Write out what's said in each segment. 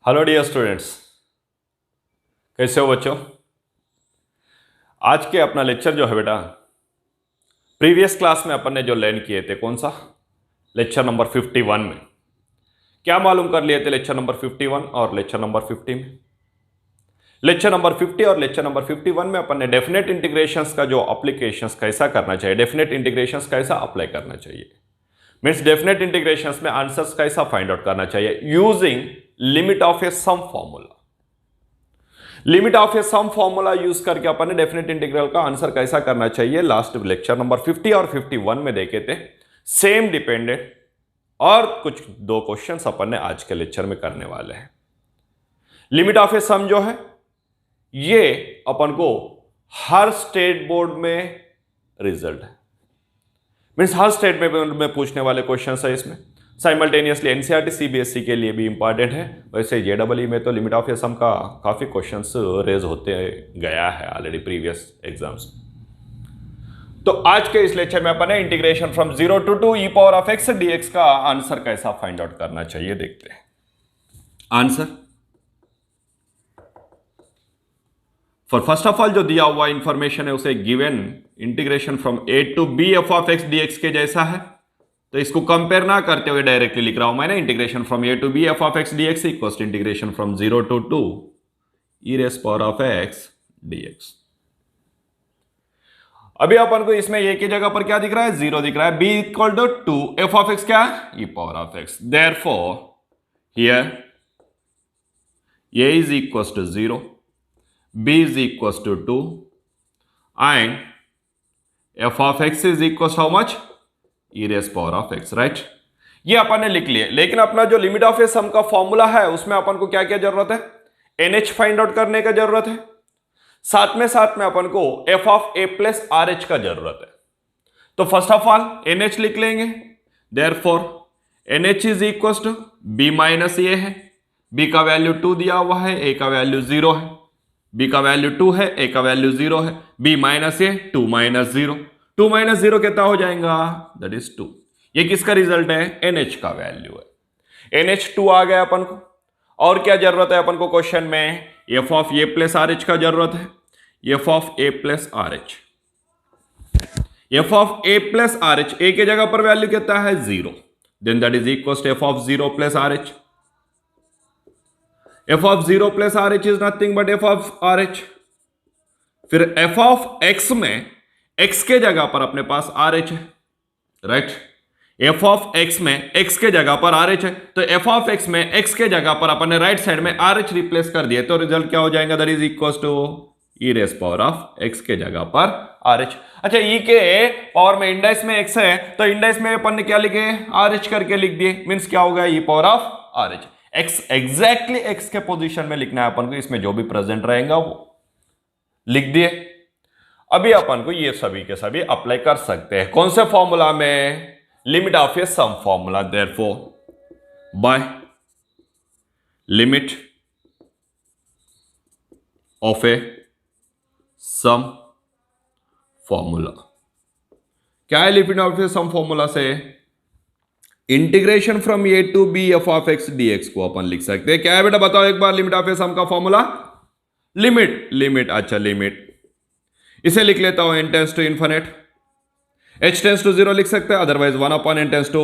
Hello dear students, कैसे हो बच्चों। आज के अपना लेक्चर जो है बेटा, प्रीवियस क्लास में अपन ने जो लर्न किए थे, कौन सा लेक्चर नंबर 51 में क्या मालूम कर लिए थे। लेक्चर नंबर 51 और लेक्चर नंबर 50 में, लेक्चर नंबर 50 और लेक्चर नंबर 51 में अपन ने डेफिनेट इंटीग्रेशंस का जो अप्लीकेशंस कैसा करना चाहिए, डेफिनेट इंटीग्रेशंस कैसा अप्लाई करना चाहिए, मीन्स डेफिनेट इंटीग्रेशंस में आंसर्स कैसा फाइंड आउट करना चाहिए using limit of a sum formula. Limit of a sum formula use करके अपन ने डेफिनेट इंटीग्रल का आंसर कैसा करना चाहिए लास्ट लेक्चर नंबर 50 और 51 में देखे थे। सेम डिपेंडेंट और कुछ दो क्वेश्चंस अपन ने आज के लेक्चर में करने वाले हैं। लिमिट ऑफ ए सम जो है ये अपन को हर स्टेट बोर्ड में रिजल्ट है, मीन्स हर स्टेट में पूछने वाले क्वेश्चन है। इसमें साइमल्टेनियसली एनसीईआरटी सीबीएसई के लिए भी इंपॉर्टेंट है। वैसे जेडबलई में तो लिमिट ऑफ ए सम का काफी क्वेश्चंस रेज होते गया है ऑलरेडी प्रीवियस एग्जाम्स। तो आज के इस लेक्चर में अपन integration from 0 to 2 e power of x dx का आंसर कैसा फाइंड आउट करना चाहिए देखते हैं। Answer for first of all जो दिया हुआ इंफॉर्मेशन है उसे given integration from a to b f of x dx के जैसा है, तो इसको कंपेयर ना करते हुए डायरेक्टली लिख रहा हूं मैंने। Integration from a to b f of x dx equals to integration from 0 to 2 e raised power of x dx। अभी अपन को इसमें a की जगह पर क्या दिख रहा है, 0 दिख रहा है। b equal to 2, f of x क्या है, e power of x। Therefore here a is equals to 0, b is equals to 2 and f of x is equals to how much, e raised power of x, right। ये अपन ने लिख लिया, लेकिन अपना जो limit of a sum का formula है उसमें अपन को क्या क्या जरूरत है, NH फाइंड आउट करने का जरूरत है। साथ में अपन को f of a plus RH का जरूरत है। तो फर्स्ट ऑफ ऑल NH लिख लेंगे। Therefore NH is equals to b minus a है, b का वैल्यू 2 दिया हुआ है, a का वैल्यू 0 है। b का वैल्यू 2 है, a का वैल्यू 0 है। b माइनस ए 2 माइनस 0, 2 माइनस 0 कितना हो जाएगा, दैट इज 2। ये किसका रिजल्ट है, NH का वैल्यू है। NH 2 आ गया अपन को। और क्या जरूरत है अपन को क्वेश्चन में, f of a plus RH का जरूरत है। f of a plus RH, f of a plus RH, a के जगह पर वैल्यू कितना है, 0, then that is equal to f of 0 plus RH। f of 0 plus RH is nothing but f of RH। फिर f of x में x के जगह पर अपने पास RH है, राइट। f of x में x के जगह पर RH है, तो f of x में x के जगह पर अपन ने राइट साइड में RH रिप्लेस कर दिया, तो रिजल्ट क्या हो जाएगा, that is equal to e raise power of x के जगह पर RH। अच्छा, e के पावर में इंडेक्स में x है, तो इंडेक्स में अपन ने क्या लिखे, RH करके लिख दिए, मींस क्या होगा, e power of RH। x exactly x के पोजीशन में लिखना है अपन को, इसमें जो भी प्रेजेंट रहेगा वो लिख दिए। अभी अपन को ये सभी के सभी अप्लाई कर सकते हैं कौन से फॉर्मूला में, limit of a sum formula. Therefore by limit of a sum formula, क्या है limit of a sum formula से, integration from a to b f of x dx को अपन लिख सकते हैं। क्या है बेटा, बताओ एक बार लिमिट ऑफ ए सम का फॉर्मूला, लिमिट। अच्छा लिमिट, इसे लिख लेता हूं n tends to infinite, h tends to 0 लिख सकते हैं, otherwise 1 upon n tends to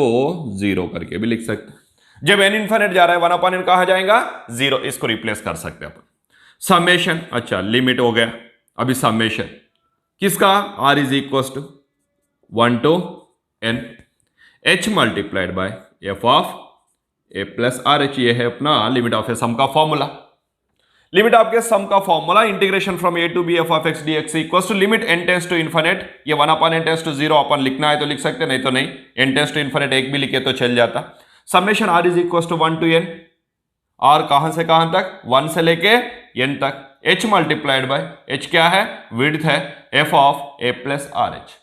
0 करके भी लिख सकते हैं। जब n इन्फिनिट जा रहा है 1 अपॉन n कहां जाएगा, 0, इसको रिप्लेस कर सकते हैं अपन। समेशन, अच्छा लिमिट हो गया। अभी समेशन किसका, r is equal to 1 to n h multiplied by f of a plus RH। ये है अपना लिमिट ऑफ ए सम का formula. Limit of a sum का formula, integration from a to b f of x dx equals to limit n tends to infinite, ये 1 upon n tends to 0 अपन लिखना है तो लिख सकते, नहीं तो नहीं, n टेंस टू इन्फिनिट एक भी लिखे तो चल जाता। Summation r is equals to 1 to n, r कहां से कहां तक, 1 से लेके n तक, h मल्टीप्लाइड बाय h क्या है, विड्थ है, f of a plus RH,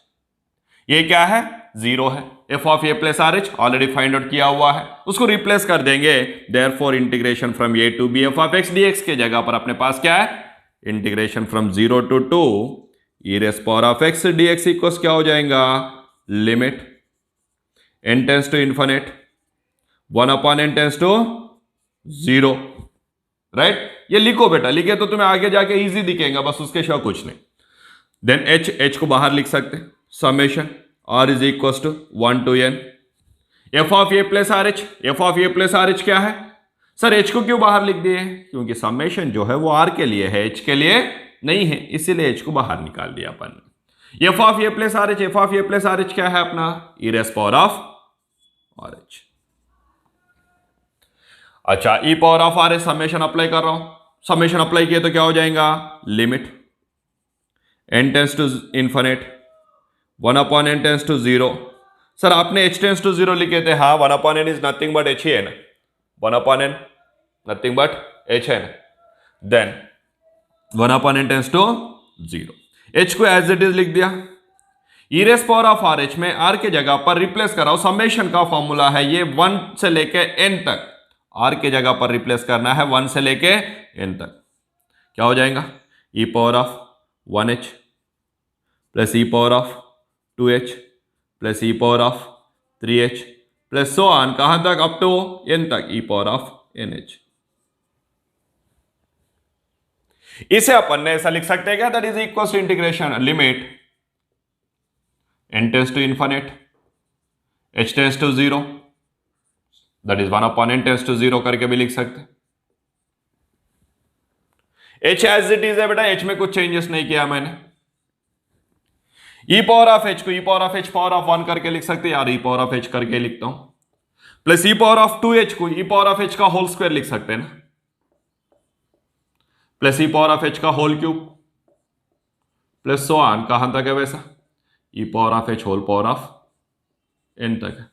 ये क्या है, 0 है। f of a plus RH already find out किया हुआ है, उसको रिप्लेस कर देंगे। Therefore integration from a to b f of x dx के जगह पर अपने पास क्या है, integration from 0 to 2 e raise power of x dx equals क्या हो जाएगा, limit n tends to infinite 1 upon n tends to 0, right? ये लिखो बेटा, लिखे तो तुम्हें आगे जाके इजी दिखेगा, बस उसके सिवा कुछ नहीं। देन एच को बाहर लिख सकते, summation r is equal to 1 to n f of a plus r h. F of a plus r h क्या है सर? एच को क्यों बाहर लिख दिए? क्योंकि समेशन जो है वो आर के लिए है, एच के लिए नहीं है, इसीलिए एच को बाहर निकाल दिया अपन ने। F of a plus r h, f of a plus r h क्या है अपना? E raise power of r h. अच्छा, e power of r h summation apply कर रहा हूं, समेशन अप्लाई किए तो क्या हो जाएगा? Limit n tends to infinite 1 upon n tends to 0। Sir आपने h टेंस टू 0 लिखे थे, हाँ 1 upon n is nothing but h ही है ना, 1 upon n nothing but h है ना। Then 1 upon n tends to 0, h को एज इट इज लिख दिया। E raise power of r h में r के जगह पर रिप्लेस कराओ, समेशन का फॉर्मूला है ये 1 से लेके n तक, r के जगह पर रिप्लेस करना है 1 से लेके n तक। क्या हो जाएगा? E power of 1h plus e power of 2h plus e power of 3h plus so on, कहां तक? अप टू n तक, ई पावर ऑफ nh। इसे अपन ने ऐसा लिख सकते हैं क्या? That is equal to integration limit n tends to infinite h tends to 0, that is 1 upon n tends to 0 करके भी लिख सकते। h एज इट इज है बेटा, h में कुछ चेंजेस नहीं किया मैंने। ई पावर ऑफ h को e power of h power of 1 करके लिख सकते, यार ई पावर ऑफ h करके लिखता हूं, plus e power of 2h को ई पावर ऑफ h का होल स्क्वायर लिख सकते हैं ना, plus e power of h का whole cube plus so on, कहां तक है वैसा? E power of h whole power of n तक है।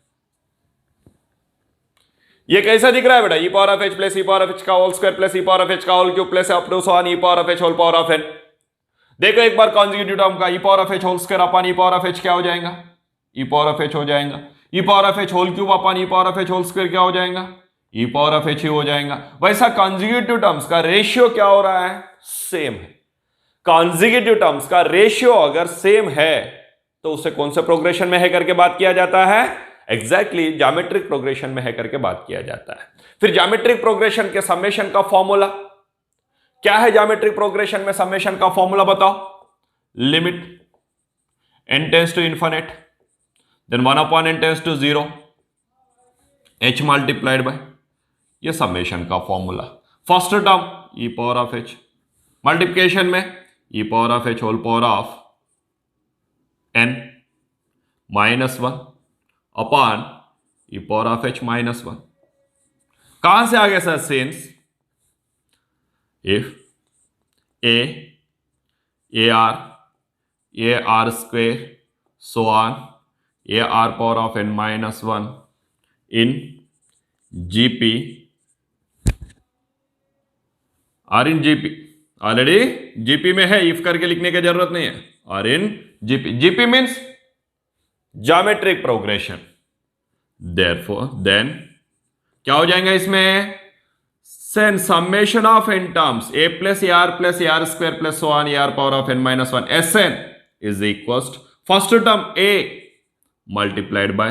ये कैसा दिख रहा है बेटा? E power of h plus e power of h का whole square plus e power of h का whole cube plus up to so on e power of h whole power of n। देखो एक बार conjugative term का e power of h whole square अपन e power of h क्या हो जाएगा? E power of h हो जाएगा। E power of h whole cube अपन e power of h whole square क्या हो जाएगा? ई पावर ऑफ h ही हो जाएगा। वैसा कॉन्जुगेटिव टर्म्स का रेशियो क्या हो रहा है? सेम है। कॉन्जुगेटिव टर्म्स का रेशियो अगर सेम है तो उसे कौन से प्रोग्रेशन में है करके बात किया जाता है? एग्जैक्टली ज्योमेट्रिक प्रोग्रेशन में है करके बात किया जाता है। फिर ज्योमेट्रिक प्रोग्रेशन के समेशन का फॉर्मूला क्या है? ज्योमेट्रिक प्रोग्रेशन में समेशन का फॉर्मूला बताओ। Limit n tends to infinite then 1 upon n tends to 0 h multiplied by, ये समेशन का formula. First term e power of h, multiplication में e power of h whole power of n minus 1 upon e power of h minus 1। कहां से आ गया sir? Since if a r square so on a r power of n minus 1 in gp r in gp, already gp में है, if करके लिखने की जरूरत नहीं है। r in gp, gp means geometric progression. Therefore then क्या हो जाएगा इसमें? सेन summation of n terms a plus a r square plus so on a r power of n minus 1 sn is equal first term a multiplied by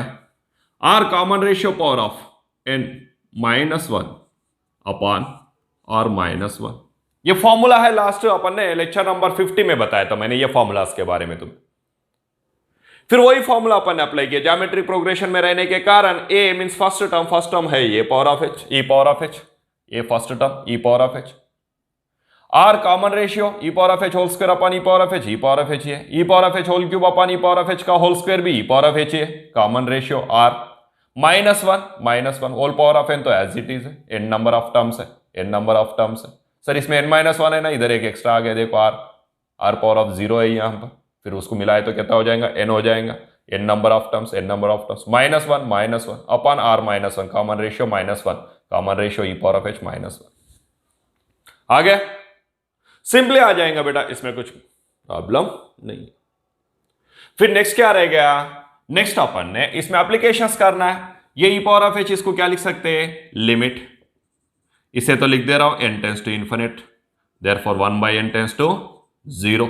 r common ratio power of n minus 1 upon r minus 1। ये formula है, last अपन ने lecture number 50 में बताया था मैंने ये formulas के बारे में तुम्हें। फिर वही फॉर्मूला अपन ने अप्लाई किया ज्योमेट्रिक प्रोग्रेशन में रहने के कारण। a मींस फर्स्ट टर्म है ये power of h, e power of h, ये first term e power of h, r common ratio e power of h whole square upon e power of h, e power of h है, e power of h whole cube upon e power of h का whole square भी e power of h है, common ratio r minus 1 whole power of n तो as it is है, n number of terms है, n number of terms है। Sir इसमें n minus 1 है ना, इधर एक एक्स्ट्रा आ गया, देखो r पावर ऑफ 0 है यहां पर, फिर उसको मिलाए तो कितना हो जाएगा? n हो जाएगा, n number of terms minus 1 upon r minus 1, common ratio minus 1, common ratio e power of h minus 1 आ गया। सिंपली आ जाएगा बेटा, इसमें कुछ प्रॉब्लम नहीं। फिर नेक्स्ट क्या रह गया? नेक्स्ट अपन ने इसमें एप्लीकेशंस करना है। ये e पावर ऑफ h इसको क्या लिख सकते हैं? लिमिट, इसे तो लिख दे रहा हूं n tends to infinite, therefore 1 by n tends to 0,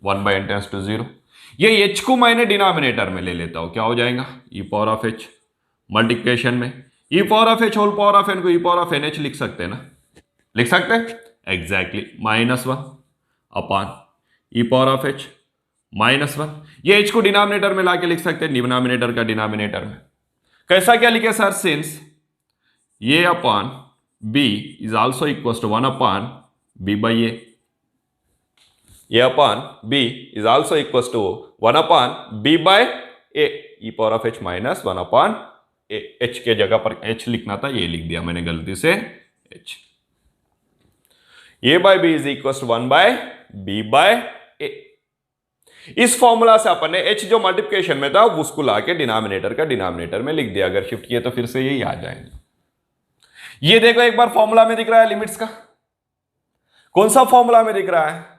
1 by n tends to 0। ये h को मैंने डिनोमिनेटर में ले लेता हूं, क्या हो जाएगा? e power of h multiplication में e power of h whole power of n को e पावर ऑफ nh लिख सकते हैं ना, लिख सकते हैं exactly -1 upon e power of h -1। ये एच को डिनोमिनेटर में लाके लिख सकते हैं, डिनोमिनेटर का डिनोमिनेटर में। कैसा क्या लिखे सर? सिंस ये upon b is also equal to 1 upon b by a, ये upon b is also equal to 1 upon b by a, e power of h -1 upon h के जगह पर एच लिखना था, ये लिख दिया मैंने गलती से h. A by b is equal to 1 by b by a. इस फॉर्मूला से अपन ने एच जो मल्टीप्लिकेशन में था उसको लाके डिनोमिनेटर का डिनोमिनेटर में लिख दिया। अगर शिफ्ट किए तो फिर से यही आ जाएंगे। ये देखो एक बार फॉर्मूला में दिख रहा है लिमिट्स का। कौन सा फॉर्मूला में दिख रहा है?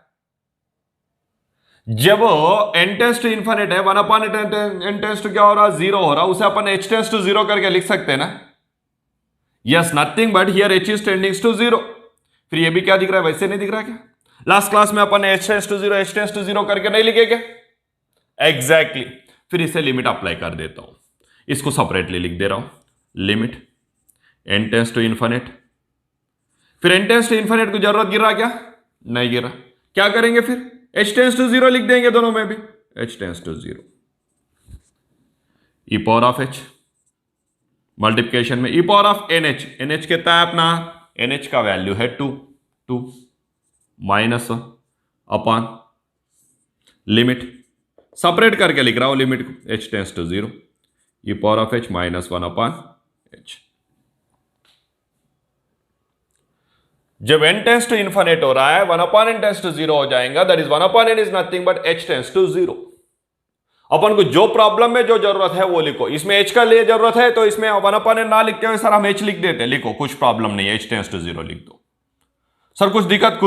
जब n टेंस टू इन्फिनिट है 1 अपॉन n टेंस टू क्या हो रहा है? 0 हो रहा है। उसे अपन h टेंस टू 0 करके लिख सकते हैं ना। Yes, nothing but here h is tending to 0। फिर ये भी क्या दिख रहा है? वैसे नहीं दिख रहा क्या? लास्ट क्लास में अपन ने h टेंस टू 0 करके नहीं लिखे क्या? एग्जैक्टली। फिर इसे लिमिट अप्लाई कर देता हूं, इसको सेपरेटली लिख दे रहा हूं। Limit n tends to infinite, फिर n टेंस टू इन्फिनिट को जरूरत गिर रहा क्या? नहीं गिरा। क्या करेंगे फिर? h टेंस टू 0 लिख देंगे दोनों में भी, h tends to 0 e power of h multiplication में e power of nh। nh कितना है अपना? nh का वैल्यू है 2 -1 अपॉन लिमिट, सेपरेट करके लिख रहा हूं लिमिट को, h tends to 0 e power of h -1 upon h। जब n टेंस टू इन्फिनिट हो रहा है 1 अपॉन n टेंस टू 0 हो जाएगा। That is 1 upon n is nothing but h tends to 0। अपन को जो प्रॉब्लम में जो जरूरत है वो लिखो। इसमें h का लिए जरूरत है तो इसमें 1 अपॉन n ना लिखते हुए सर हम h लिख देते, लिखो कुछ प्रॉब्लम नहीं है, h टेंस टू 0 लिख दो सर। कुछ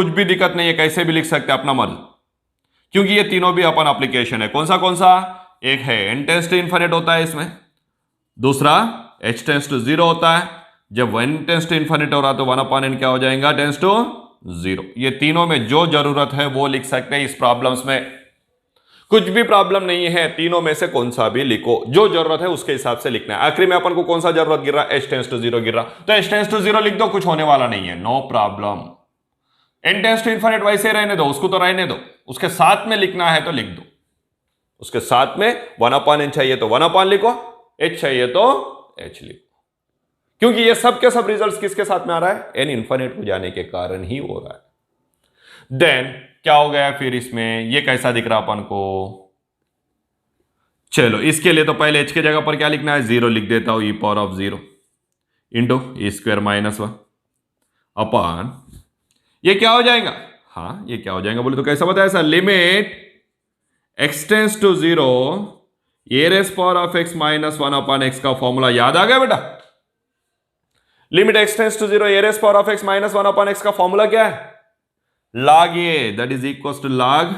भी दिक्कत नहीं है, कैसे भी लिख सकते अपना मर्जी, क्योंकि ये तीनों भी अपन एप्लीकेशन है। कौन सा? एक है n टेंस टू इन्फिनिट होता है इसमें, दूसरा h टेंस टू 0 होता है। जब 1 टेंस टू इन्फिनिट हो रहा तो 1 अपॉन n क्या हो जाएगा? Tends to 0। ये तीनों में जो जरूरत है वो लिख सकते हैं। इस प्रॉब्लम्स में कुछ भी प्रॉब्लम नहीं है, तीनों में से कौन सा भी लिखो, जो जरूरत है उसके हिसाब से लिखना है। आखिरी में अपन को कौन सा जरूरत गिर रहा? h टेंस टू 0 गिर रहा, तो h टेंस टू 0 लिख दो, कुछ होने वाला नहीं है, no problem. n tends to infinite वैसे रहने दो, उसको तो रहने दो, उसके साथ में लिखना है तो लिख दो। उसके साथ में 1 अपॉन n चाहिए तो 1 अपॉन लिखो, h चाहिए तो h लिखो, क्योंकि ये सब के सब रिजल्ट्स किसके साथ में आ रहा है? n इन्फिनिट हो जाने के कारण ही हो रहा है। देन क्या हो गया फिर इसमें? ये कैसा दिख रहा अपन को? चलो इसके लिए तो पहले h के जगह पर क्या लिखना है? 0 लिख देता हूं, e power of 0 into e square -1 upon ये क्या हो जाएगा? हाँ ये क्या हो जाएगा बोले तो कैसा बताया sir? Limit x tends to 0 a raise power of x -1 upon x का फॉर्मूला याद आ गया बेटा? Limit x tends to 0 a raise power of x -1 upon x का फॉर्मूला क्या है? log a, that is equal to log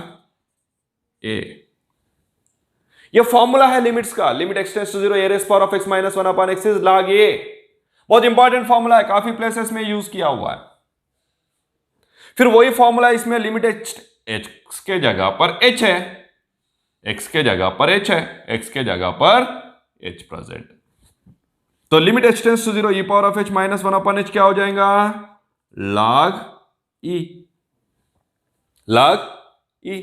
a। ये formula है लिमिट्स का। Limit x tends to 0 a raise power of x -1 upon x is log a। बहुत important formula है, काफी places में यूज किया हुआ है। फिर वही फॉर्मूला इसमें लिमिट x के जगह पर h है, x के जगह पर h है, x के जगह पर h प्रेजेंट। तो limit h tends to 0 e power of h -1 upon h क्या हो जाएगा? log e, log e।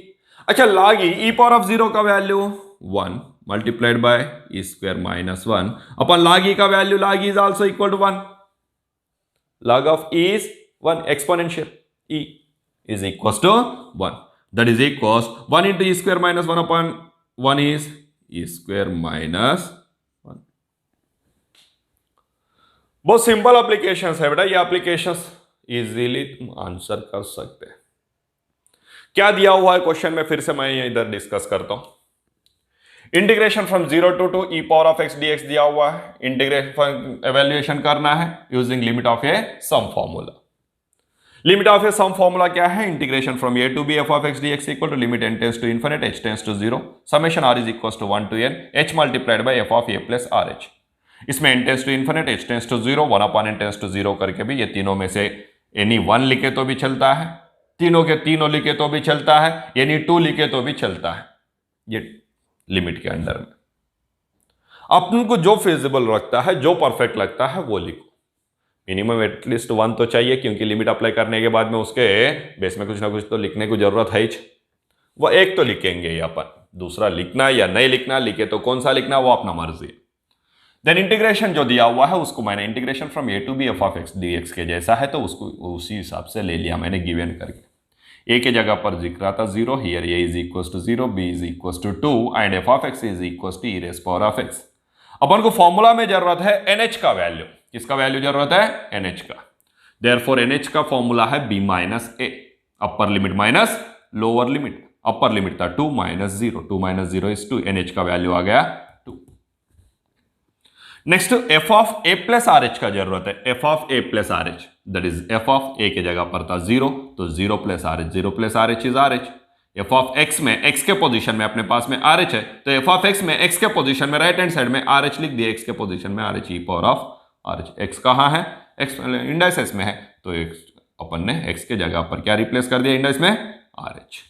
अच्छा log e पावर ऑफ 0 का value 1 multiplied by e square -1 upon log e का value log e is also equal to 1। log of e is 1 exponential e is equals to 1, that is equals 1 into e square -1 upon 1 is e square -1। बहुत simple applications है बेटा, ये applications easily तुम answer कर सकते हैं। क्या दिया हुआ है क्वेश्चन में? फिर से मैं इधर डिस्कस करता हूं। Integration from 0 to e power of x dx दिया हुआ है। इंटीग्रेशन एवेल्युएशन करना है using limit of a sum formula. Limit of a sum formula क्या है? Integration from a to b f of x dx equal to limit n tends to infinite h tends to 0 summation r is equal to 1 to n h multiplied by f of a plus rh। इसमें n tends to infinite h tends to 0 1 upon n tends to 0 करके भी ये तीनों में से any 1 लिखे तो भी चलता है, तीनों के तीनों लिखे तो भी चलता है, एनी 2 लिखे तो भी चलता है। ये लिमिट के अंडर में अपन को जो फिजिबल रखता है, जो परफेक्ट लगता है वो लिखो। मिनिमम एटलीस्ट 1 तो चाहिए, क्योंकि लिमिट अप्लाई करने के बाद में उसके बेस में कुछ ना कुछ तो लिखने की जरूरत है ही। वो एक तो लिखेंगे ही अपन, दूसरा लिखना या नहीं लिखना, लिखे तो कौन सा लिखना वो अपना मर्जी। देन इंटीग्रेशन जो दिया हुआ है उसको मैंने integration from a to b f of x d x के जैसा है, तो उसको उसी हिसाब से ले लिया मैंने गिवन करके। ए के जगह पर दिख रहा था 0, here a is equal to 0, b is equal to 2 and f of x is equal to e raise power of x. अपन को फॉर्मूला में जरूरत है एनएच का वैल्यू। किसका वैल्यू जरूरत है? एनएच का। देयरफॉर एनएच का फॉर्मूला है b minus a, upper limit minus lower limit. Upper limit था 2 माइनस 0, 2 माइनस 0 इज 2, एनएच का वैल्यू आ गया 2। Next f of a plus r h का जरूरत है, f of a plus r h, that is f of a के जगह पर था 0, तो 0 plus r h, 0 plus r h is are h. F of x में एक्स के पोजीशन में अपने पास में आर एच है, तो एफ ऑफ एक्स में एक्स के पोजीशन में राइट हैंड साइड में आर एच लिख दिया, एक्स के पोजीशन में r H, E power of r H. X कहाँ है? एक्स इंडाइसेस में है, तो अपन ने एक्स के जगह पर क्या रिप्लेस कर दिया इंडाइस में? R h.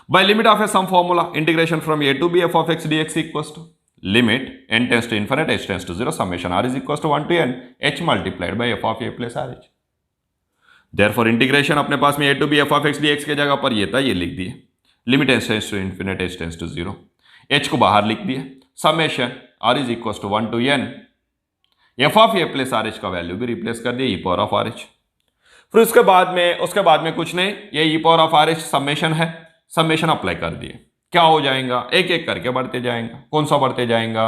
By limit of a sum formula integration from a to b f of x d x equals to limit n tends to infinite h tends to 0 summation r is equals to 1 to n h multiplied by f of a plus r h. Therefore integration अपने पास में a to बी f of x dx के जगह पर ये था, ये लिख दिए। Limit h tends to infinite h tends to 0, h को बाहर लिख दिए, summation r is equals to 1 to n f of a plus r h का वैल्यू भी रिप्लेस कर दिया, e power of r h. फिर उसके बाद में कुछ नहीं, ये e power of r h summation है, समेशन अप्लाई कर दिए। क्या हो जाएगा? एक एक करके बढ़ते जाएंगे। कौन सा बढ़ते जाएगा?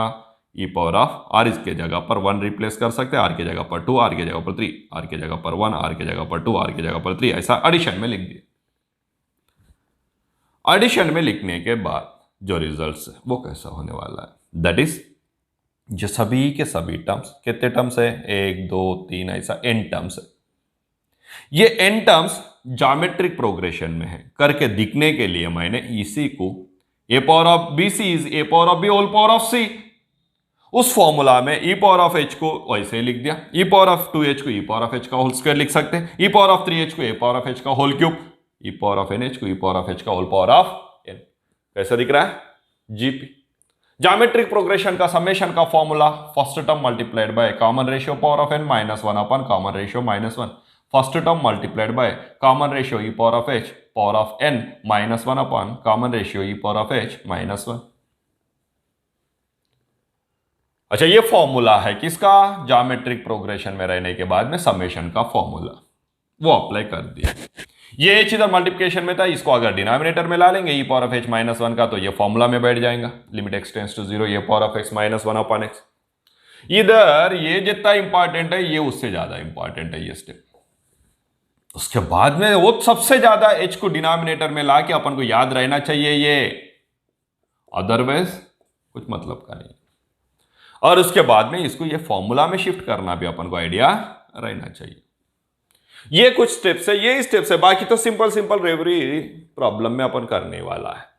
ई पावर ऑफ आर के जगह पर 1 रिप्लेस कर सकते हैं, आर के जगह पर 2, आर के जगह पर 3, आर के जगह पर 1, आर के जगह पर 2, आर के जगह पर 3, ऐसा एडिशन में लिख दिए। एडिशन में लिखने के बाद जो रिजल्ट है वो कैसा होने वाला है? दैट इज जो सभी के सभी टर्म्स, कितने टर्म्स है? 1 2 3 ऐसा n टर्म्स है। ये n टर्म्स ज्योमेट्रिक प्रोग्रेशन में है, करके दिखने के लिए मैंने इसी को a power of b c is a power of b whole power of c, उस फॉर्मूला में ई पावर ऑफ एच को वैसे लिख दिया। ई पावर ऑफ 2h को ई पावर ऑफ एच का होल स्क्वायर लिख सकते हैं, ई पावर ऑफ 3h को ए पावर ऑफ एच का whole cube, e power of n h को ई पावर ऑफ एच का होल पावर ऑफ एन। कैसा दिख रहा है? जीपी। ज्योमेट्रिक प्रोग्रेशन का समेशन का formula first term multiplied by common ratio power of n minus 1 upon common ratio minus 1, first term multiplied by common ratio E power of H power of n minus 1 upon common ratio E power of h minus 1। अच्छा, ये formula है किसका? Geometric progression में रहने के बाद में summation का फॉर्मूला, वो अप्लाई कर दिया। ये एच इधर मल्टीप्लिकेशन में था, इसको अगर डिनोमिनेटर में ला लेंगे e power of h minus 1 का, तो ये फॉर्मूला में बैठ जाएगा। Limit x tends to 0 a power of x minus 1 upon x. इधर ये जितना इंपॉर्टेंट है, ये उससे ज्यादा इंपॉर्टेंट है ये स्टेप। उसके बाद में वो सबसे ज्यादा एच को डिनोमिनेटर में लाके अपन को याद रहना चाहिए ये, अदरवाइज कुछ मतलब का नहीं। और उसके बाद में इसको ये फॉर्मूला में शिफ्ट करना भी अपन को आइडिया रहना चाहिए। ये कुछ स्टेप्स है, ये स्टेप्स है, बाकी तो सिंपल सिंपल रेवरी प्रॉब्लम में अपन करने वाला है।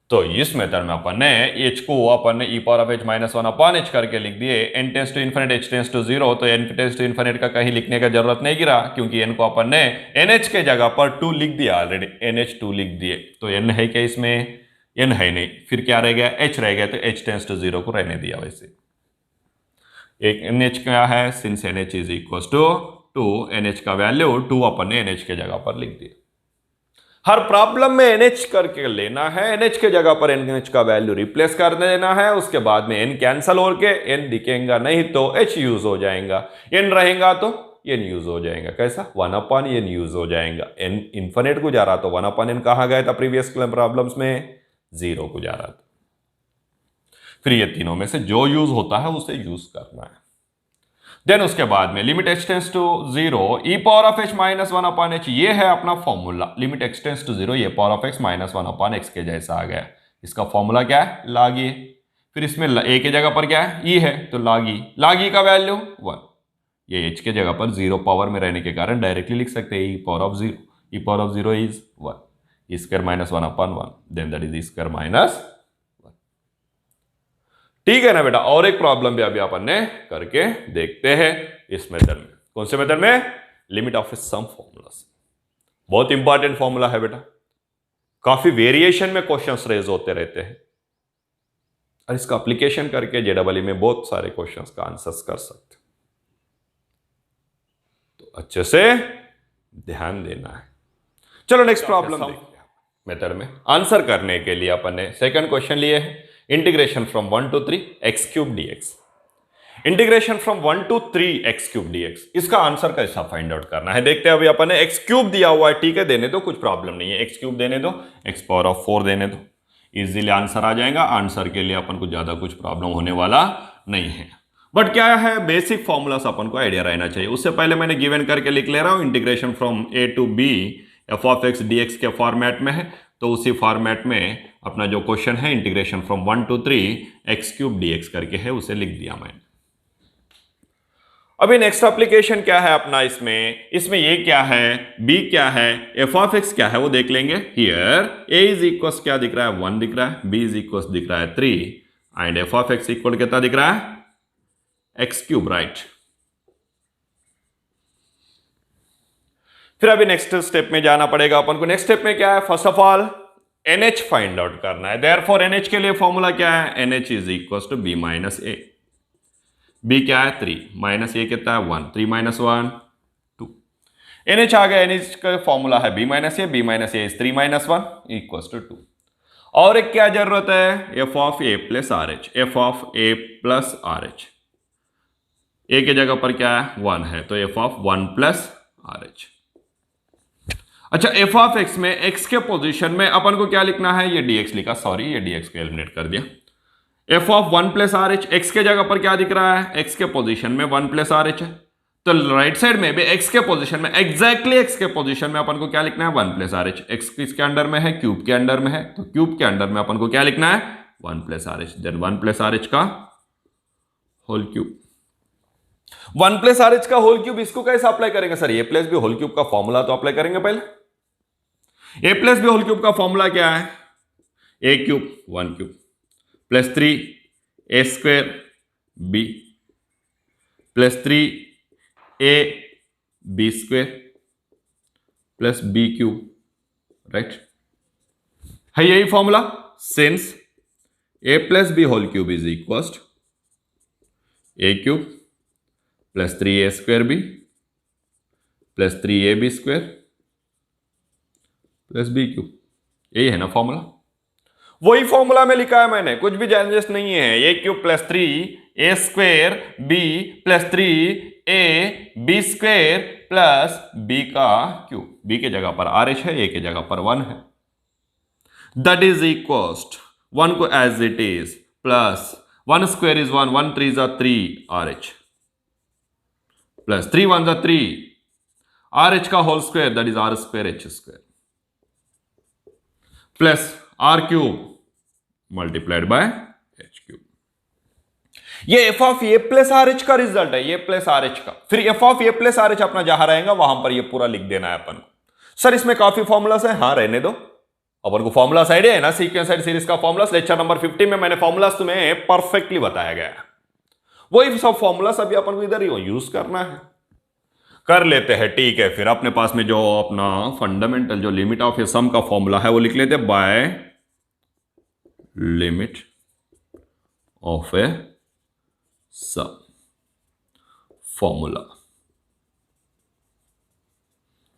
तो इस मेथड में अपन ने एच को अपन ने e power of h minus 1 upon h करके लिख दिए। N tends to infinite h tends to 0, तो एन टेंस टू इन्फिनिट का कहीं लिखने का जरूरत नहीं गिरा, क्योंकि एन को अपन ने एन एच के जगह पर 2 लिख दिया ऑलरेडी, एन एच 2 लिख दिए। तो एन है क्या इसमें? एन है नहीं, फिर क्या रह गया? एच रह गया, तो एच टेंस टू 0 को रहने दिया। वैसे एक एन एच क्या है? Since n h is equal to 2, n h का वैल्यू 2 अपन ने एन एच के जगह पर लिख दिया। हर प्रॉब्लम में एनएच करके लेना है, एनएच के जगह पर एनएच का वैल्यू रिप्लेस कर देना है। उसके बाद में एन कैंसल होके एन दिखेगा नहीं तो एच यूज हो जाएगा, एन रहेगा तो एन यूज हो जाएगा। कैसा? 1 अपॉन एन यूज हो जाएगा। एन इन्फिनिट को जा रहा तो 1 अपॉन एन कहा गया था प्रीवियस प्रॉब्लम्स में? 0 को जा रहा था। फिर ये तीनों में से जो यूज होता है उसे यूज करना है। देन उसके बाद में limit x tends to 0 e power of h minus 1 upon h, ये है अपना formula. Limit x tends to 0 a power of x minus 1 upon x के जैसा आ गया। इसका फॉर्मूला क्या है? log e। फिर इसमें ए के जगह पर क्या है? ई है, तो log e का वैल्यू 1। ये एच के जगह पर 0 पावर में रहने के कारण डायरेक्टली लिख सकते हैं e power of 0। E power of 0 is 1, e square minus 1 upon 1, then that is e square minus. ठीक है ना बेटा? और एक प्रॉब्लम भी अभी अपन ने करके देखते हैं इस मेथड में। कौन से मेथड में? Limit of sum formulas. बहुत इंपॉर्टेंट फॉर्मूला है बेटा, काफी वेरिएशन में क्वेश्चंस रेज होते रहते हैं, और इसका एप्लीकेशन करके जेडबलई में बहुत सारे क्वेश्चंस का आंसर्स कर सकते हैं। अच्छे से ध्यान देना है। चलो नेक्स्ट प्रॉब्लम मेथड में आंसर करने के लिए अपन ने सेकंड क्वेश्चन लिए है, integration from 1 to 3 x cube dx। Integration from 1 to 3 x cube dx, इसका आंसर कैसा फाइंड आउट करना है देखते हैं। अभी अपन ने x क्यूब दिया हुआ है, ठीक है, देने दो, कुछ प्रॉब्लम नहीं है, x क्यूब देने दो, x पावर ऑफ 4 देने दो, इजीली आंसर आ जाएगा। आंसर के लिए अपन को ज्यादा कुछ प्रॉब्लम होने वाला नहीं है। बट क्या है, बेसिक फॉर्मूलास अपन को आइडिया रहना चाहिए। उससे पहले मैंने गिवन करके लिख ले रहा हूं, integration from a to b f of x d x के फॉर्मेट में है, तो उसी फॉर्मेट में अपना जो क्वेश्चन है integration from 1 to 3 x cube dx करके है, उसे लिख दिया मैंने। अभी नेक्स्ट एप्लीकेशन क्या है अपना इसमें ये क्या है, b क्या है, एफ ऑफ एक्स क्या है वो देख लेंगे। हियर a इज इक्वल क्या दिख रहा है, 1 दिख रहा है, b इज इक्वल दिख रहा है 3 and f of x equal कितना दिख रहा है, एक्स क्यूब, राइट। फिर अभी नेक्स्ट स्टेप में जाना पड़ेगा अपन को। नेक्स्ट स्टेप में क्या है, first of all NH find out करना है। देयरफॉर NH के लिए फॉर्मूला क्या है, NH is equal to b minus a. b क्या है 3 माइनस ए कितना है 1, 3 माइनस 1 2। NH आ गया, NH का फॉर्मूला है b minus a is 3 minus 1 equal to 2। और एक क्या जरूरत है, f of a plus r h, f of a plus r h. A के जगह पर क्या है 1 है, तो f of 1 plus r h. अच्छा, एफ ऑफ एक्स में एक्स के पोजीशन में अपन को क्या लिखना है, ये dx लिखा, सॉरी ये dx को एलिमिनेट कर दिया। F of 1 plus r H, x के जगह पर क्या दिख रहा है, एक्स के पोजीशन में 1 प्लस आर एच है, तो राइट साइड में भी एक्स के पोजीशन में, एग्जैक्टली एक्स के पोजीशन में अपन को क्या लिखना है 1 प्लस आर एच। एक्स किसके अंडर में है, क्यूब के अंडर में है, तो क्यूब के अंडर में अपन को क्या लिखना है 1 plus r h, then 1 plus r h का whole cube. 1 plus r h का होल क्यूब, इसको कैसे अप्लाई करेंगे sir, a plus b whole cube का फॉर्मूला तो अप्लाई करेंगे पहले। A plus b whole cube का फॉर्मूला क्या है, a cube 1 cube plus 3 a square b plus 3 a b square plus b cube, right है यही formula. Since A plus b whole cube is equal a cube plus 3 a square b plus 3 a b square plus b cube, यही है ना formula. वही formula में लिखा है मैंने, कुछ भी चेंजेस नहीं है। A cube plus 3 a square b plus 3 a b square plus b का क्यूब। बी के जगह पर आर एच है, ए के जगह पर 1 है, दैट इज इक्वल 1 को as it is plus 1 square is 1, 1 3 जा 3 आर एच प्लस 3 1 जा 3 आर एच का whole square, that is r square h square plus r cube multiplied by h cube. ये f of a plus r h का result है, ये plus r h का। फिर f of a plus r h अपना जहां रहेगा वहां पर ये पूरा लिख देना है अपन को। सर इसमें काफी फॉर्मुलास है, हाँ रहने दो, अपन को फॉर्मुलास आइडिया है ना, सीक्वेंस सीरीज का फॉर्मुलास लेक्चर नंबर 15 में मैंने फॉर्मुलास तुम्हें परफेक्टली बताया गया है। वही सब फॉर्मुलास अभी अपन को इधर ही यूज करना है, कर लेते हैं, ठीक है। फिर अपने पास में जो अपना फंडामेंटल जो लिमिट ऑफ ए सम का फॉर्मूला है वो लिख लेते हैं, by limit of a sum formula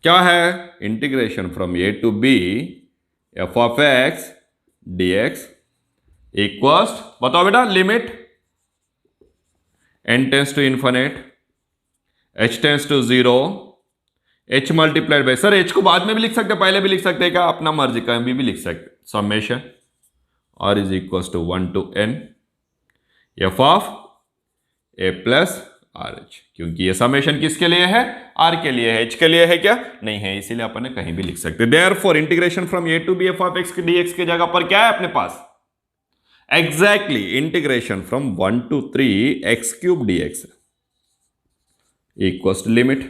क्या है, integration from a to b f of x d x equals, बताओ बेटा, limit n tends to infinite h tends to 0 h multiplied by, sir h को बाद में भी लिख सकते, पहले भी लिख सकते हैं क्या, अपना मर्जी का भी लिख सकते, summation r is equal to 1 to n f of a plus r h, क्योंकि ये समेशन किसके लिए है, r के लिए है, h के लिए है क्या नहीं है, इसीलिए अपन ने कहीं भी लिख सकते। Therefore integration from a to b f of x dx के जगह पर क्या है अपने पास, exactly integration from 1 to 3 x cube dx equals to limit,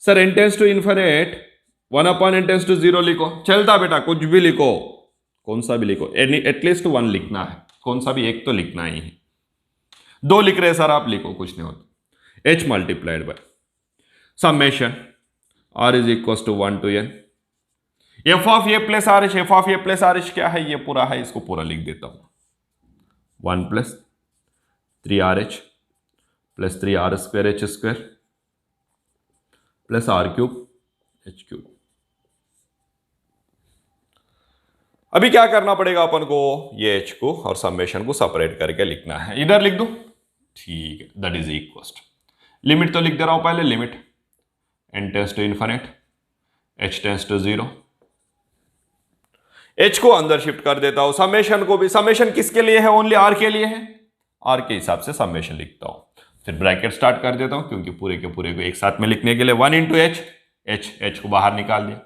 sir n tends to infinite 1 upon n tends to 0 लिखो, चलता बेटा, कुछ भी लिखो, कौन सा भी लिखो, एटलीस्ट 1 लिखना है, कौन सा भी एक तो लिखना ही है, 2 लिख रहे सर आप लिखो, कुछ नहीं होता, h multiplied by summation r is equal to 1 to n f of a plus r h, f of a plus r h क्या है, ये पूरा है, इसको पूरा लिख देता हूं, 1 plus 3 r h plus 3 r square h square plus r cube h cube. अभी क्या करना पड़ेगा अपन को, ये एच को और समेशन को सेपरेट करके लिखना है। इधर लिख दो, ठीक है, दैट इज इक्वल। लिमिट तो लिख दे रहा हूं पहले, limit n tends to infinite h tends to 0। h को अंदर शिफ्ट कर देता हूं, समेशन को भी, समेशन किसके लिए है, ओनली r के लिए है, r के हिसाब से समेशन लिखता हूं। फिर ब्रैकेट स्टार्ट कर देता हूं क्योंकि पूरे के पूरे को एक साथ में लिखने के लिए 1 इंटू h को बाहर निकाल दिया।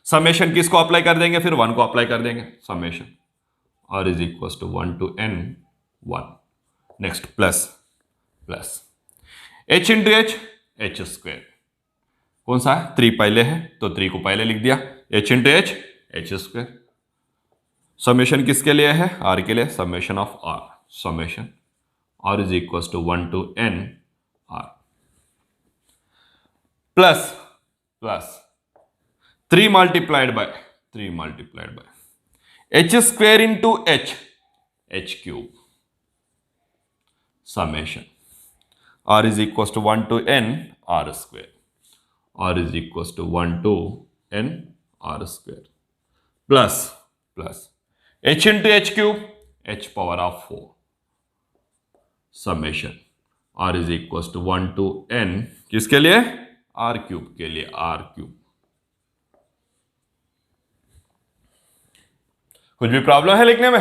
समेशन किसको अप्लाई कर देंगे, फिर 1 को अप्लाई कर देंगे, summation r is equal to 1 to n 1। Next plus plus h into h square, कौन सा है, 3 पहले है तो 3 को पहले लिख दिया, h into h square. Summation किसके लिए है, r के लिए, summation of r, summation r is equal to 1 to n r plus plus 3 multiplied by h square into h cube, summation r is equal to 1 to n r square, r is equal to 1 to n r square plus plus h into h cube h power of 4, summation r is equal to 1 to n किसके लिए, r cube के लिए, r cube. कुछ भी problem है लिखने में,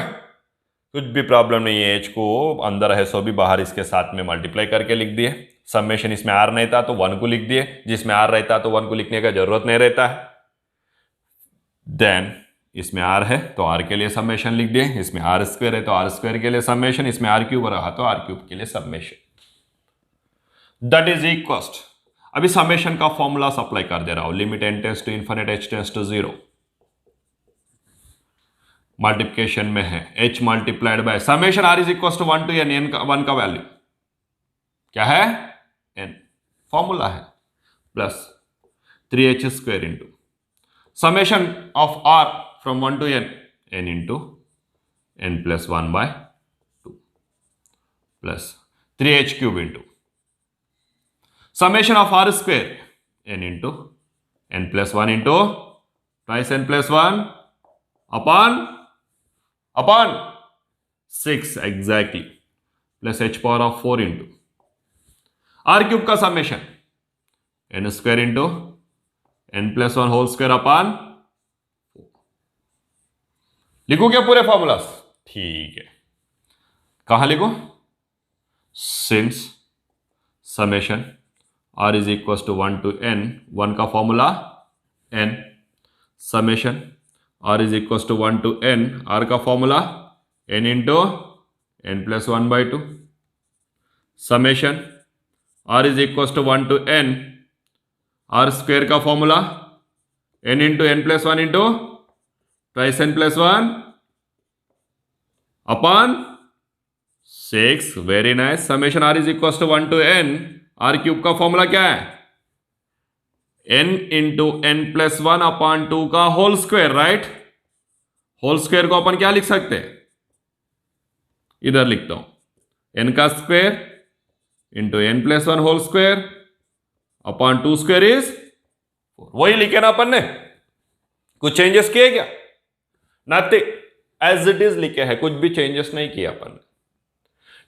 कुछ भी प्रॉब्लम नहीं है। h को अंदर है सो भी बाहर इसके साथ में मल्टीप्लाई करके लिख दिए। समेशन इसमें r नहीं था तो 1 को लिख दिए, जिसमें r रहता तो 1 को लिखने का जरूरत नहीं रहता है। देन इसमें r है तो r के लिए समेशन लिख दिए, इसमें r स्क्वायर है तो r स्क्वायर के लिए समेशन, इसमें r क्यूब रहा तो r क्यूब के लिए समेशन, दैट इज इक्वल। अभी समेशन का फॉर्मूला अप्लाई कर दे रहा हूं, limit n tends to infinite h tends to 0, multiplication में है h multiplied by summation r is equal to 1 to n, one का वैल्यू क्या है, n, फॉर्मूला है, plus 3h square into summation of r from 1 to n into n plus 1 by 2 plus 3h cube into summation of r square n into n plus 1 into twice n plus 1 upon 6 exactly, plus h power of 4 into r cube का summation n square into n plus 1 whole square upon 4। लिखो क्या पूरे formula, ठीक है, कहां लिखो, since summation r is equal to 1 to n, 1 का formula n, summation r is equal to 1 to n, r का formula n into n plus 1 by 2, summation r is equal to 1 to n, r square का formula n into n plus 1 into twice n plus 1 upon 6, very nice. Summation r is equal to 1 to n, r cube का formula क्या है, n into n plus 1 upon 2 का whole square, right. Whole square को अपन क्या लिख सकते हैं, इधर लिखता हूं n का square into n plus 1 whole square upon 2 square is 4, वही लिखे ना अपन ने, कुछ चेंजेस किए क्या, नथिंग, एज इट इज लिखे हैं, कुछ भी चेंजेस नहीं किया अपन ने।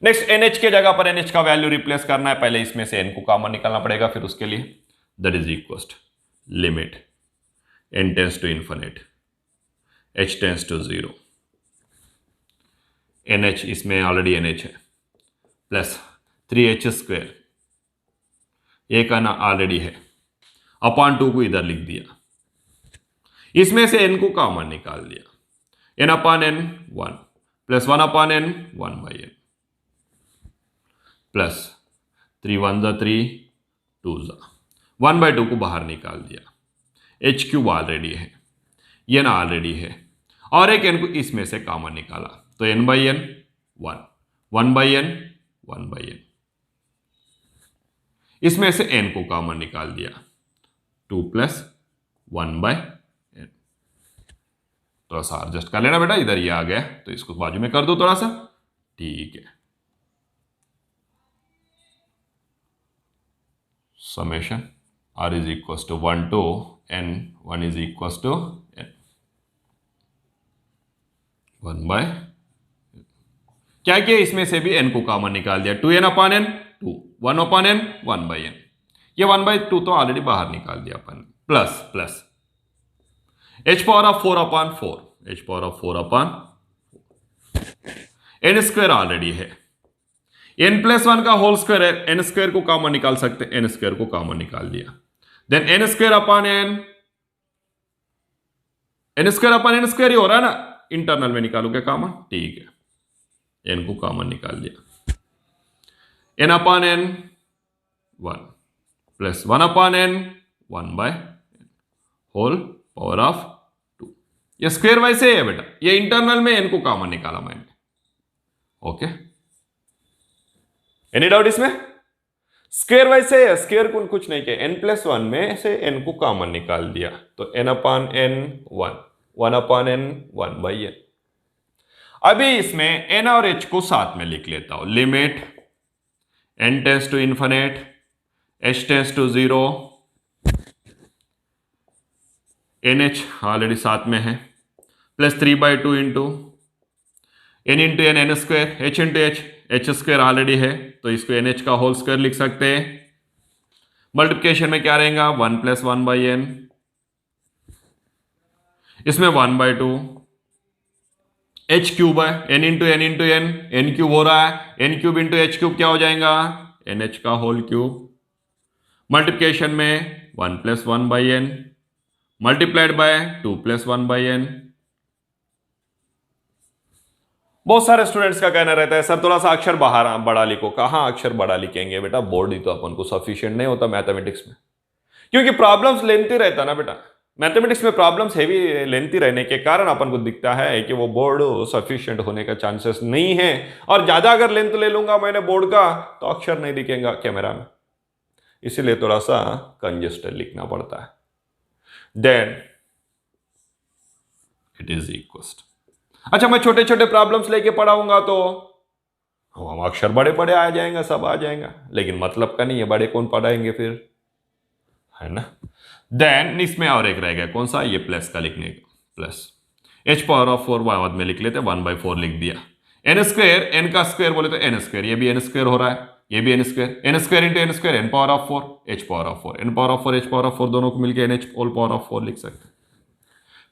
नेक्स्ट NH के जगह पर NH का वैल्यू रिप्लेस करना है, पहले इसमें से n को कॉमन निकालना पड़ेगा, फिर उसके लिए that is equal limit n tends to infinite h tends to 0, NH इसमें ऑलरेडी NH है, प्लस 3h स्क्वायर, ये का ना ऑलरेडी है, अपॉन 2 को इधर लिख दिया, इसमें से n को कॉमन निकाल दिया, n upon n 1 plus 1 upon n 1 by n plus 3 1 जा 3 2 जा 1 बाई 2 को बाहर निकाल दिया, h क्यूब ऑलरेडी है, n ऑलरेडी है, और एक n को इसमें से कॉमन निकाला तो n by n 1, 1 by n 1 by n, इसमें से n को कॉमन निकाल दिया 2 प्लस 1 बाई n। थोड़ा सा एडजस्ट कर लेना बेटा, इधर ये आ गया तो इसको बाजू में कर दो थोड़ा सा, ठीक है। Summation r is equals to 1 to n, 1 is equals to n, 1 by, क्या किया इसमें से भी n को कॉमन निकाल दिया, 2n upon n 2, 1 upon n 1 by n, ये 1 by 2 तो ऑलरेडी बाहर निकाल दिया अपन, plus plus h power of 4 upon 4, h power of 4 upon n square already है, n प्लस 1 का होल स्क्वायर है, n स्क्वायर को कॉमन निकाल सकते हैं, n स्क्वायर को कॉमन निकाल दिया, then n square upon n, n square upon n square ही हो रहा है ना, इंटरनल में निकालोगे कॉमन, ठीक है, n को कॉमन निकाल दिया, n upon n 1 plus 1 upon n 1 by whole power of 2, ये स्क्वायर वैसे है बेटा, ये इंटरनल में n को कॉमन निकाला मैंने, ओके, एनी डाउट इसमें, स्क्वायर वैसे है, स्क्वायर को कुछ नहीं किया, n प्लस 1 में से n को कॉमन निकाल दिया, तो n upon n 1, 1 upon n 1 by n, अभी इसमें n और h को साथ में लिख लेता हूं, limit n tends to infinite h tends to 0, nh already साथ में है, plus 3/2 into n into n, n square, h into h square already है, तो इसको nh का होल स्क्वायर लिख सकते हैं, मल्टीप्लिकेशन में क्या रहेगा 1 प्लस 1 बाई n, इसमें 1/2 h क्यूब है, n into n into n, n cube हो रहा है, n cube into h cube क्या हो जाएगा, nh का होल क्यूब, मल्टीप्लिकेशन में 1 plus 1 by n multiplied by 2 plus 1 by n। बहुत सारे स्टूडेंट्स का कहना रहता है सर थोड़ा सा अक्षर बाहर बड़ा लिखो, कहाँ अक्षर बड़ा लिखेंगे बेटा, बोर्ड ही तो अपन को सफिशिएंट नहीं होता मैथमेटिक्स में, क्योंकि प्रॉब्लम्स लेंथी रहता ना बेटा, मैथमेटिक्स में प्रॉब्लम्स हेवी लेंथी रहने के कारण अपन को दिखता है कि वो बोर्ड सफिशिएंट होने का चांसेस नहीं है, और ज्यादा अगर लेंथ ले लूंगा मैंने बोर्ड का तो अक्षर नहीं दिखेगा कैमरा में, इसीलिए थोड़ा सा कंजेस्टेड लिखना पड़ता है, देन इट इज इक्वल्स। अच्छा मैं छोटे छोटे प्रॉब्लम्स लेके पढ़ाऊंगा तो हम अक्षर बड़े बड़े आ जाएंगे, सब आ जाएगा, लेकिन मतलब का नहीं है, बड़े कौन पढ़ाएंगे फिर, है ना। देन इसमें और एक रह गया, कौन सा, ये प्लस का लिखने का, प्लस h पावर ऑफ 4 बाद में लिख लेते, 1/4 लिख दिया, n स्क्वायर, n का स्क्वायर बोले तो n स्क्वायर, ये भी n स्क्वायर हो रहा है, ये भी n square into n square, n power of 4 h power of 4, n power of 4 h power of 4 दोनों को मिलकर n h whole power of 4 लिख सकते हैं।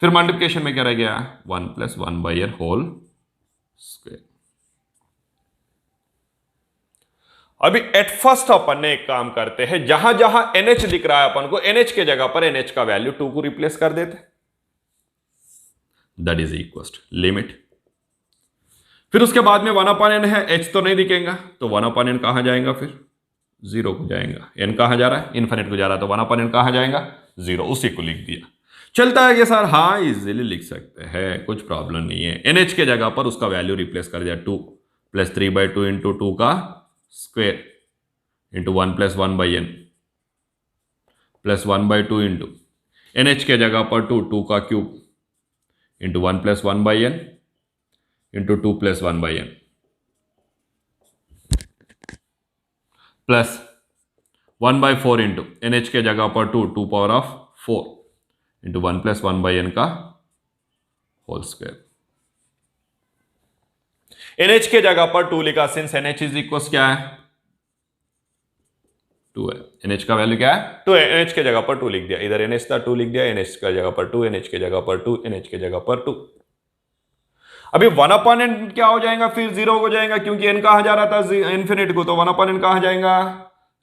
फिर मल्टीप्लिकेशन में क्या रह गया, 1 plus 1 by n whole square. अभी एट फर्स्ट अपन ने एक काम करते हैं, जहां जहां NH दिख रहा है अपन को, NH के जगह पर NH का वैल्यू 2 को रिप्लेस कर देते, दैट इज इक्वल लिमिट, फिर उसके बाद में 1 अपॉन n है, h तो नहीं दिखेगा, तो 1 अपॉन n कहां जाएगा, फिर 0 को जाएगा, n कहां जा रहा है, इन्फिनिट को जा रहा है, तो 1 अपॉन n कहां जाएगा, 0, उसी को लिख दिया। चलता है कि सर हाँ इजीली लिख सकते हैं, कुछ प्रॉब्लम नहीं है, NH के जगह पर उसका वैल्यू रिप्लेस कर दिया, 2 प्लस 3/2 इंटू 2 का square into 1 plus 1 by n plus 1/2 into NH के जगह पर 2 का cube into 1 plus 1 by n into 2 plus 1 by n plus 1/4 into NH के जगह पर 2 power of 4 into 1 plus 1 by n का होल स्क्वायर। NH के जगह पर 2 लिखा, सिंस NH इज इक्वल क्या है, 2 है, NH का वैल्यू क्या है 2 है, NH के जगह पर 2 लिख दिया, इधर NH था 2 लिख दिया, NH की जगह पर 2, NH के जगह पर 2, NH के जगह पर 2। अभी 1 अपॉन n क्या हो जाएगा, फिर 0 हो जाएगा, क्योंकि n कहां जा रहा था इन्फिनिट को, तो 1 अपॉन n कहां जाएगा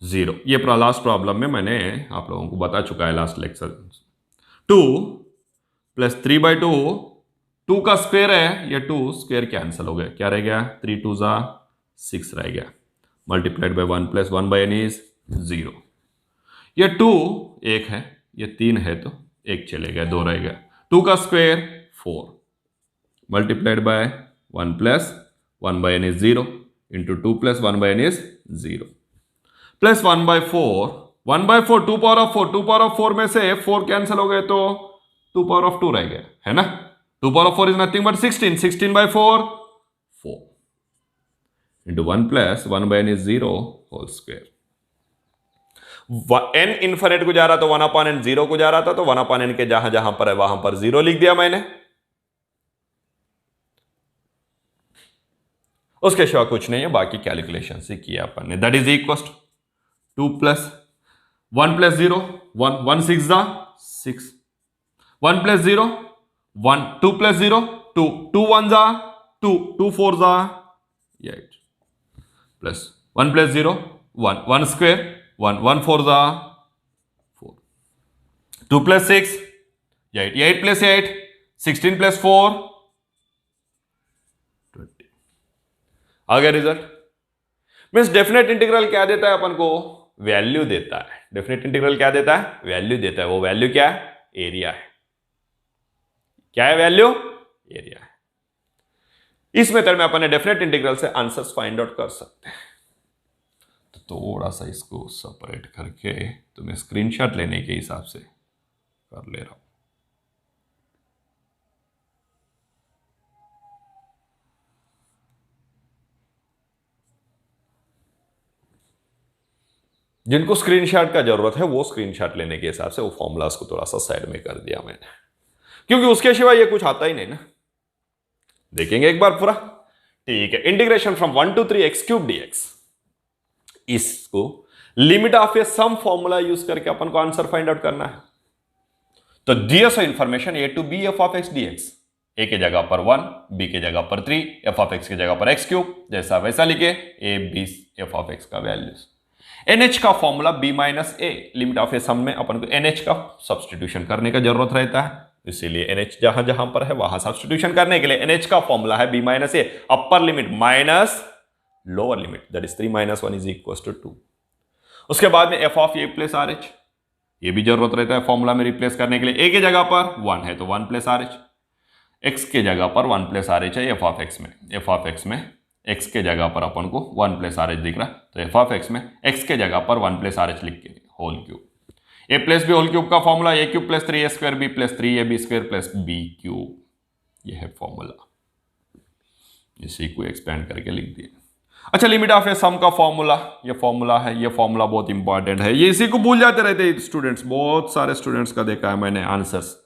0। ये लास्ट प्रॉब्लम में मैंने आप लोगों को बता चुका है लास्ट लेक्चर। 2 प्लस 3/2, 2 का स्क्वायर है, ये 2 स्क्वायर कैंसिल हो गया, क्या रह गया, 3 2 जा 6 रह गया, multiplied by 1 plus 1 by n is 0। ये 2 एक है, ये 3 है तो एक चले गया, 2 रह गया, 2 का square 4 multiplied by 1 plus 1 by n is 0 into 2 plus 1 by n is 0 plus 1/4, 1/4 2 power of 4, 2 power of 4 में से 4 कैंसिल हो गए तो 2 पावर ऑफ 2 रह गया, है ना। 2 power of 4 is nothing but 16, 16/4 4 into 1 plus 1 by n is 0 whole square. N infinite को जा रहा तो 1 अपॉन एन जीरो को जा रहा था, तो 1 अपॉन एन के जहां जहां पर है वहां पर जीरो लिख दिया मैंने। उसके सिवा कुछ नहीं है, बाकी कैलकुलेशन से किया अपन ने। That is equal to 2 plus 1 plus 0 1 1 6 जा 6 1 प्लस 0 1 2 प्लस 0 2 2 1 जा 2 2 4 जा 8 प्लस 1 प्लस 0 1 1 स्क्वायर 1 1 4 जा 4 2 प्लस 6 8 8 प्लस 8 16 प्लस 4 20। आ गया रिजल्ट। मीन्स डेफिनेट इंटीग्रल क्या देता है अपन को? वैल्यू देता है। डेफिनेट इंटीग्रल क्या देता है? वैल्यू देता है। वो वैल्यू क्या है? एरिया है। क्या है वैल्यू? एरिया है। इस मेथड में अपन ने डेफिनेट इंटीग्रल से आंसर्स फाइंड आउट कर सकते हैं। तो थोड़ा सा इसको सेपरेट करके तो मैं स्क्रीनशॉट लेने के हिसाब से कर ले रहा हूं। जिनको स्क्रीनशॉट का जरूरत है वो स्क्रीनशॉट लेने के हिसाब से वो फॉर्मूलाज को थोड़ा सा साइड में कर दिया मैंने, क्योंकि उसके सिवा ये कुछ आता ही नहीं ना। देखेंगे एक बार पूरा। ठीक है, integration from 1 to 3 x cube dx, इसको limit of a sum formula use करके अपन को आंसर फाइंड आउट करना है। तो दिया so information a to b f of x dx, a के जगह पर 1, b के जगह पर 3, f ऑफ x की जगह पर x क्यूब, जैसा वैसा लिखे a b f of x का वैल्यूज। NH का formula b minus a, limit of a sum में अपन को NH का सब्सटीट्यूशन करने का जरूरत रहता है, इसीलिए NH जहां जहां पर है वहां सब्सटीट्यूशन करने के लिए NH का फॉर्मूला है b minus a, upper limit minus lower limit, that is 3 minus 1 is equal to 2। उसके बाद में f of a plus r h, ये भी जरूरत रहता है फॉर्मूला में रिप्लेस करने के लिए। a के जगह पर 1 है तो 1 प्लस आर एच, x के जगह पर 1 प्लस आर एच है f ऑफ x में। f ऑफ x में x के जगह पर अपन को 1 प्लस आर एच दिख रहा है, तो f ऑफ x में x के जगह पर 1 प्लस आर एच लिख के whole cube. a plus b whole cube का formula a cube plus 3a square b plus 3ab square plus b cube, ये है फॉर्मूला। इसी को एक्सपेंड करके लिख दिए। अच्छा, लिमिट ऑफ ए सम का फॉर्मूला, ये फॉर्मूला है, ये फॉर्मूला बहुत इंपॉर्टेंट है। ये इसी को भूल जाते रहते हैं स्टूडेंट्स, बहुत सारे स्टूडेंट्स का देखा है मैंने। आंसर्स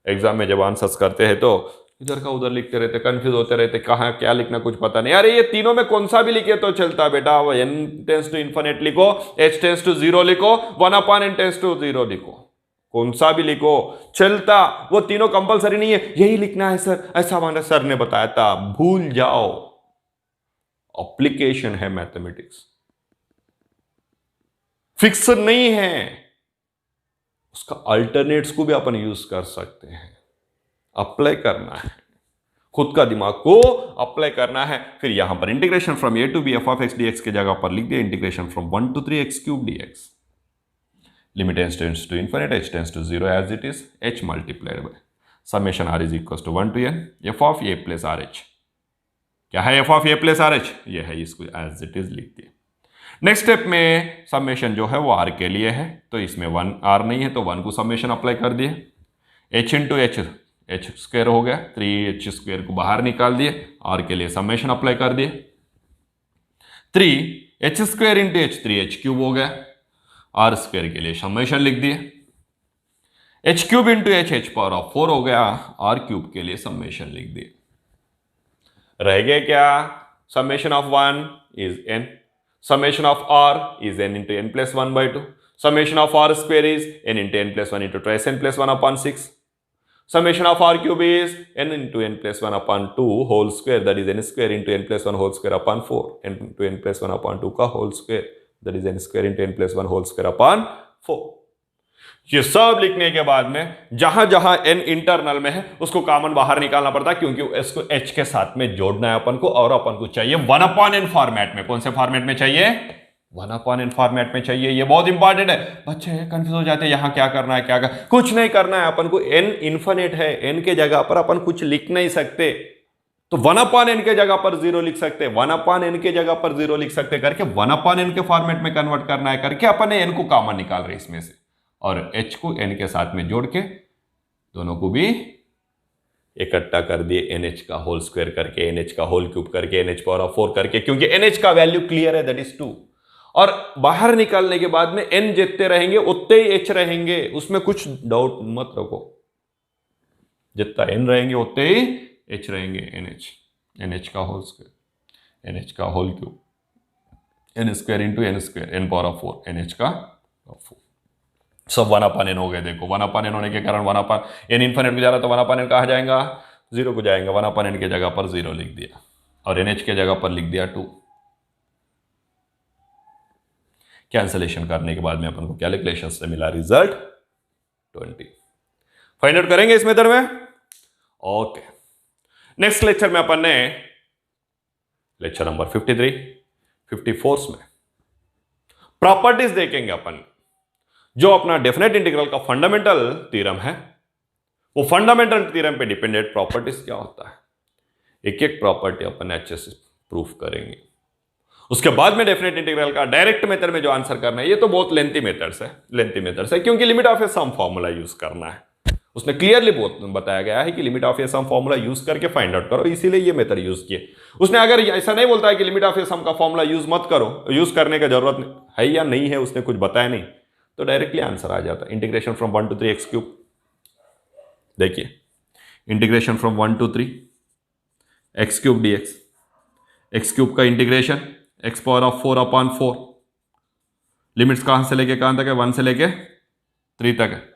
एग्जाम में जब आंसर्स करते हैं तो इधर का उधर लिखते रहते, कंफ्यूज होते रहते, कहाँ क्या लिखना कुछ पता नहीं। अरे ये तीनों में कौन सा भी लिखे तो चलता बेटा। n टेंस टू इन्फिनिट लिखो, h टेंस टू 0 लिखो, 1 अपॉन n टेंस टू 0 लिखो, कौन सा भी लिखो चलता। वो तीनों कंपलसरी नहीं है यही लिखना है सर, ऐसा हमारे सर ने बताया था, भूल जाओ। एप्लीकेशन है मैथमेटिक्स, फिक्स नहीं है। उसका अल्टरनेट्स को भी अपन यूज कर सकते हैं। अप्लाई करना है, खुद का दिमाग को अप्लाई करना है। फिर यहां पर integration from a to b f of x dx के जगह पर लिख दिया integration from 1 to 3 x cube dx। Limit h tends to infinite, h tends to 0 as it is, h multiplied by summation r is equal to 1 to n f of a plus r h. क्या है f of a plus r h? ये है, इसको as it is लिख दिया। Next step में summation जो है वो r के लिए है, तो इसमें 1 r नहीं है तो 1 को समेशन अप्लाई कर दिए। h इंटू एच स्क्वायर हो गया, 3h स्क्वायर को बाहर निकाल दिए, r के लिए समेशन अप्लाई कर दिए। 3h square into h 3h cube हो गया, r स्क्वायर के लिए समेशन लिख दिए। h cube into h power of 4 हो गया, r क्यूब के लिए समेशन लिख दिए। रह गया क्या? Summation of 1 is n, summation of r is n into n plus 1 by 2, summation of r square is n into n plus 1 into twice n plus 1 upon 6, summation of r cube is n into n plus 1 upon 2 whole square, that is n square into n plus 1 whole square upon 4, n into n plus 1 upon 2 का whole square, that is n square into n plus 1 whole square upon 4। ये सब लिखने के बाद में जहां जहां n internal में है उसको कॉमन बाहर निकालना पड़ता है, क्योंकि इसको h के साथ में जोड़ना है अपन को, और अपन को चाहिए 1 upon n फॉर्मेट में। कौन से फॉर्मेट में चाहिए? 1 अपॉन n फॉर्मेट में चाहिए। ये बहुत इंपॉर्टेंट है। बच्चे कंफ्यूज हो जाते हैं यहां क्या करना है, क्या करना, कुछ नहीं करना है अपन को। n इन्फिनिट है, n के जगह पर अपन कुछ लिख नहीं सकते, तो 1 अपॉन n के जगह पर 0 लिख सकते, 1 अपॉन n के जगह पर 0 लिख सकते करके 1 अपॉन n के फॉर्मेट में कन्वर्ट करना है करके अपन ने n को कॉमन निकाल रहे इसमें से, और h को n के साथ में जोड़ के दोनों को भी इकट्ठा कर दिए, NH का होल स्क्वायर करके, NH का होल क्यूब करके, NH पावर ऑफ 4 करके, क्योंकि NH का वैल्यू क्लियर है, दैट इज 2, और बाहर निकालने के बाद में n जितने रहेंगे उतने ही h रहेंगे, उसमें कुछ डाउट मत रखो। जितना n रहेंगे उतने ही h रहेंगे। NH का होल स्क्वायर, NH का whole cube, n square into n square, n power of 4, NH का 4 सब 1/n हो गए। देखो 1/n होने के कारण 1/n इन्फिनिट को जा रहा तो 1/n कहाँ जाएगा, 0 को जाएगा। 1/n के जगह पर 0 लिख दिया और NH के जगह पर लिख दिया 2। कैंसलेशन करने के बाद में अपन को कैलकुलेशन से मिला रिजल्ट 20। फाइंड आउट करेंगे इस मेथड में। ओके, नेक्स्ट लेक्चर में अपन ने लेक्चर नंबर 53, 54 में प्रॉपर्टीज देखेंगे अपन। जो अपना डेफिनेट इंटीग्रल का फंडामेंटल थ्योरम है, वो फंडामेंटल थ्योरम पे डिपेंडेंट प्रॉपर्टीज क्या होता है, एक एक प्रॉपर्टी अपन अच्छे से प्रूफ करेंगे। उसके बाद में डेफिनेट इंटीग्रल का डायरेक्ट मेथड में जो आंसर करना है, ये तो बहुत लेंथी मेथड्स है क्योंकि limit of a sum formula use करना है। उसने क्लियरली बहुत बताया गया है कि limit of a sum formula use करके फाइंड आउट करो, इसीलिए ये मेथड यूज किए। उसने अगर ऐसा नहीं बोलता है कि लिमिट ऑफ ए सम का फॉर्मूला यूज मत करो, यूज करने का जरूरत है या नहीं है, उसने कुछ बताया नहीं, तो डायरेक्टली आंसर आ जाता। Integration from 1 to 3 x cube, देखिए integration from 1 to 3 x cube dx, x cube का integration x power of 4/4, limits कहां से लेके कहां तक है, 1 से लेके 3 तक है।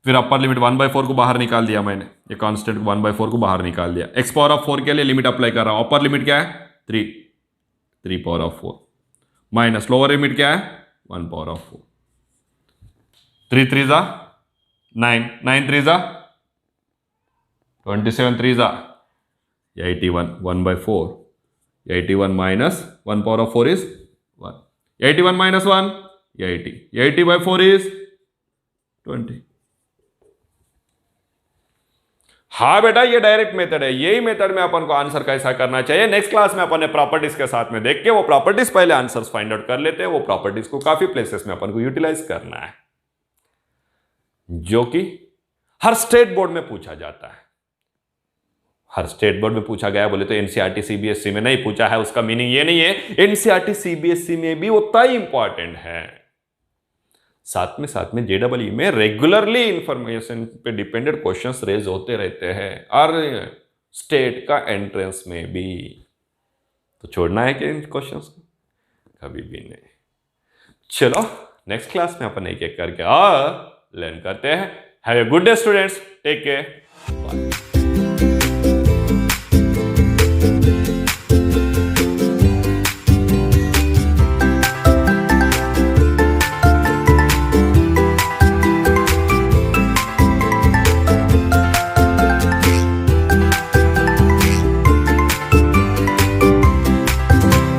फिर अपर लिमिट 1/4 को बाहर निकाल दिया मैंने, ये कांस्टेंट 1/4 को बाहर निकाल दिया। x पावर ऑफ 4 के लिए लिमिट अप्लाई कर रहा हूं। अपर लिमिट क्या है 3 power of 4 minus lower limit क्या है 1 पावर ऑफ 4। 3 3 जा 9, 9 3 जा 27, 3 जा 81, 1/4, 81 minus 1 power of 4 is 1, 81 minus 1 80, 80/4 is 20। हाँ बेटा, ये डायरेक्ट मेथड है, यही मेथड में अपन को आंसर कैसा करना चाहिए नेक्स्ट क्लास में अपन ने प्रॉपर्टीज के साथ में देख के वो प्रॉपर्टीज पहले आंसर्स फाइंड आउट कर लेते हैं। वो प्रॉपर्टीज को काफी प्लेसेस में अपन को यूटिलाइज करना है, जो कि हर स्टेट बोर्ड में पूछा जाता है। हर स्टेट बोर्ड में पूछा गया बोले तो एनसीईआरटी सीबीएसई में नहीं पूछा है, उसका मीनिंग ये नहीं है एनसीईआरटी सीबीएसई में भी उतना ही इंपॉर्टेंट है। साथ में जेईई में रेगुलरली इंफॉर्मेशन पे डिपेंडेंट क्वेश्चंस रेज होते रहते हैं, और स्टेट का एंट्रेंस में भी। तो छोड़ना है कि इन क्वेश्चंस को कभी भी नहीं। चलो नेक्स्ट क्लास में अपन एक एक करके और लर्न करते हैं। Have a good day students, take care.